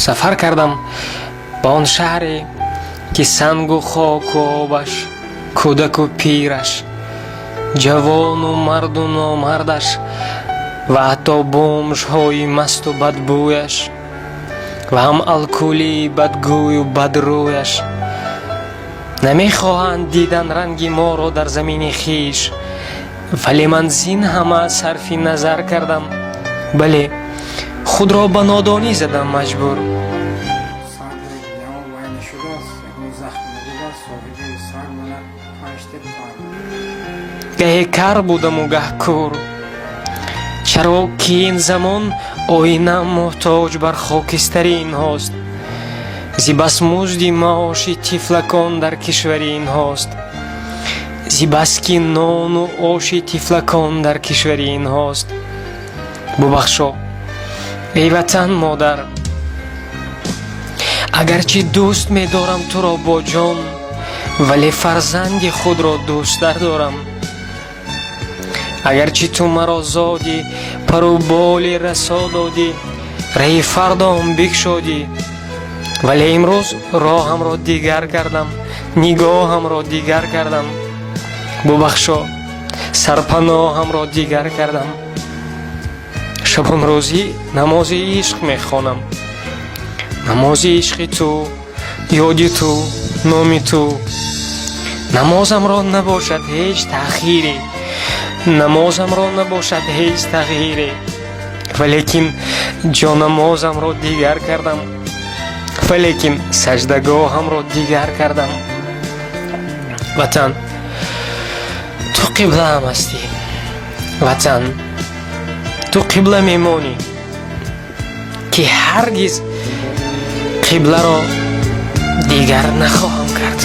сафар кардам ба он шаҳре ки сангу хоку обаш, кӯдаку пираш, ҷавону марду номардаш ва ҳатто бомжҳои масту бадбӯяш ва ҳам алкулии бадгӯю бадрӯяш намехоҳанд дидан ранги моро дар замини хиш, вале ман зин ҳама сарфи назар кардам. бале худро ба нодонӣ задам маҷбур. гаҳе кар будаму гаҳ кур, чаро ки ин замон оина муҳтоҷ бар хокистари инҳост. зибас музди маоши тифлакон дар кишвари инҳост. зибас ки нону оши тифлакон дар кишвари инҳост. бубахшо эй ватан модар, агарчи дӯст медорам туро бо ҷон, вале фарзанди худро дӯстар дорам. агарчи ту маро зоди, пару боли расо додӣ, раҳи фардоам бикшодӣ, вале имрӯз роҳамро дигар кардам, нигоҳамро дигар кардам. бубахшо сарпаноҳамро дигар кардам. шабонрӯзӣ намози ишқ мехонам, намози ишқи ту, ёди ту, номи ту. намозамро набошад ҳеҷ таъхире, намозамро набошад ҳеҷ тағйире, валекин ҷонамозамро дигар кардам, валекин саҷдагоҳамро дигар кардам. ватан ту қиблаам ҳастӣ, ватан ту қибла мемонӣ ки ҳаргиз қибларо дигар нахоҳам кард.